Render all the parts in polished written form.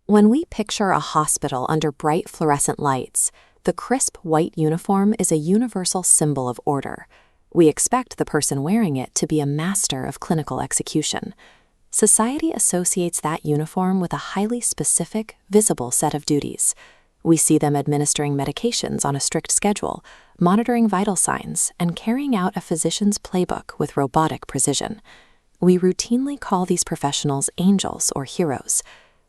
When we picture a hospital under bright fluorescent lights, the crisp white uniform is a universal symbol of order. We expect the person wearing it to be a master of clinical execution. Society associates that uniform with a highly specific, visible set of duties. We see them administering medications on a strict schedule, monitoring vital signs, and carrying out a physician's playbook with robotic precision. We routinely call these professionals angels or heroes.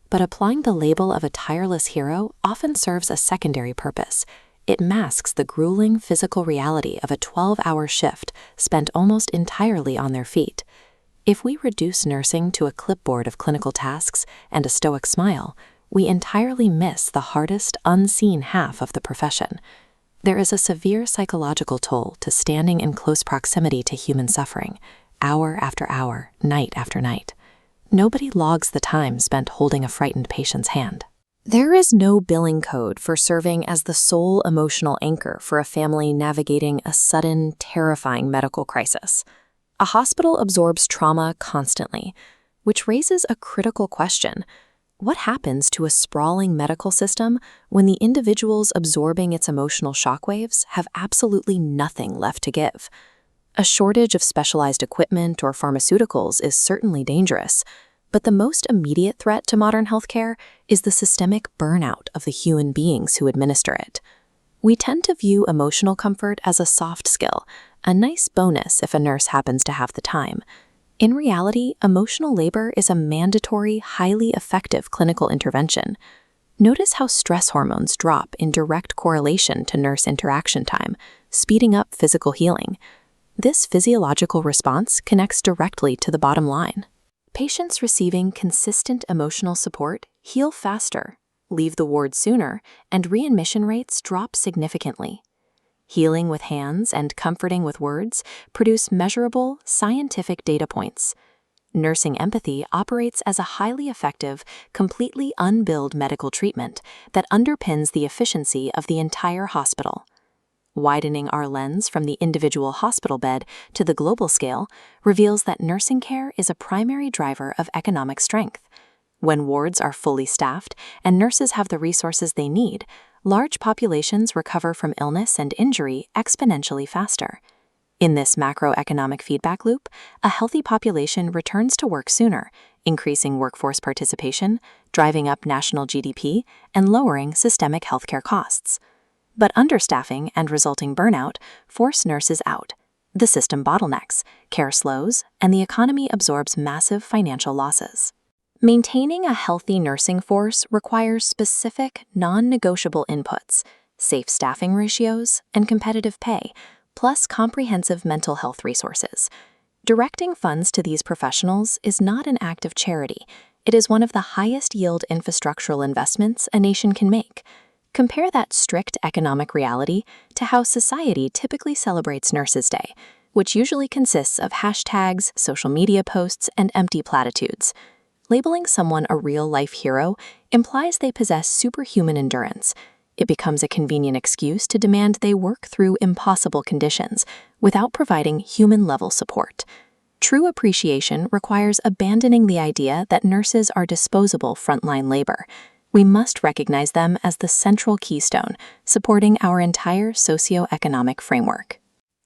But applying the label of a tireless hero often serves a secondary purpose. It masks the grueling physical reality of a 12-hour shift spent almost entirely on their feet. If we reduce nursing to a clipboard of clinical tasks and a stoic smile, we entirely miss the hardest, unseen half of the profession. There is a severe psychological toll to standing in close proximity to human suffering, hour after hour, night after night. Nobody logs the time spent holding a frightened patient's hand. There is no billing code for serving as the sole emotional anchor for a family navigating a sudden, terrifying medical crisis. A hospital absorbs trauma constantly, which raises a critical question. What happens to a sprawling medical system when the individuals absorbing its emotional shockwaves have absolutely nothing left to give? A shortage of specialized equipment or pharmaceuticals is certainly dangerous, but the most immediate threat to modern healthcare is the systemic burnout of the human beings who administer it. We tend to view emotional comfort as a soft skill, a nice bonus if a nurse happens to have the time. In reality, emotional labor is a mandatory, highly effective clinical intervention. Notice how stress hormones drop in direct correlation to nurse interaction time, speeding up physical healing. This physiological response connects directly to the bottom line. Patients receiving consistent emotional support heal faster, leave the ward sooner, and readmission rates drop significantly. Healing with hands and comforting with words produce measurable, scientific data points. Nursing empathy operates as a highly effective, completely unbilled medical treatment that underpins the efficiency of the entire hospital. Widening our lens from the individual hospital bed to the global scale reveals that nursing care is a primary driver of economic strength. When wards are fully staffed and nurses have the resources they need, large populations recover from illness and injury exponentially faster. In this macroeconomic feedback loop, a healthy population returns to work sooner, increasing workforce participation, driving up national GDP, and lowering systemic healthcare costs. But understaffing and resulting burnout force nurses out. The system bottlenecks, care slows, and the economy absorbs massive financial losses. Maintaining a healthy nursing force requires specific, non-negotiable inputs, safe staffing ratios, and competitive pay, plus comprehensive mental health resources. Directing funds to these professionals is not an act of charity. It is one of the highest yield infrastructural investments a nation can make. Compare that strict economic reality to how society typically celebrates Nurses Day, which usually consists of hashtags, social media posts, and empty platitudes. Labeling someone a real-life hero implies they possess superhuman endurance. It becomes a convenient excuse to demand they work through impossible conditions without providing human-level support. True appreciation requires abandoning the idea that nurses are disposable frontline labor. We must recognize them as the central keystone supporting our entire socioeconomic framework.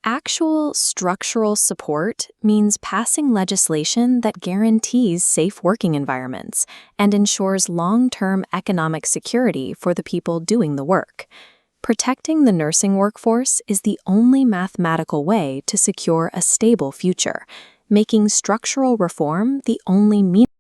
Actual structural support means passing legislation that guarantees safe working environments and ensures long-term economic security for the people doing the work. Protecting the nursing workforce is the only mathematical way to secure a stable future, making structural reform the only meaningful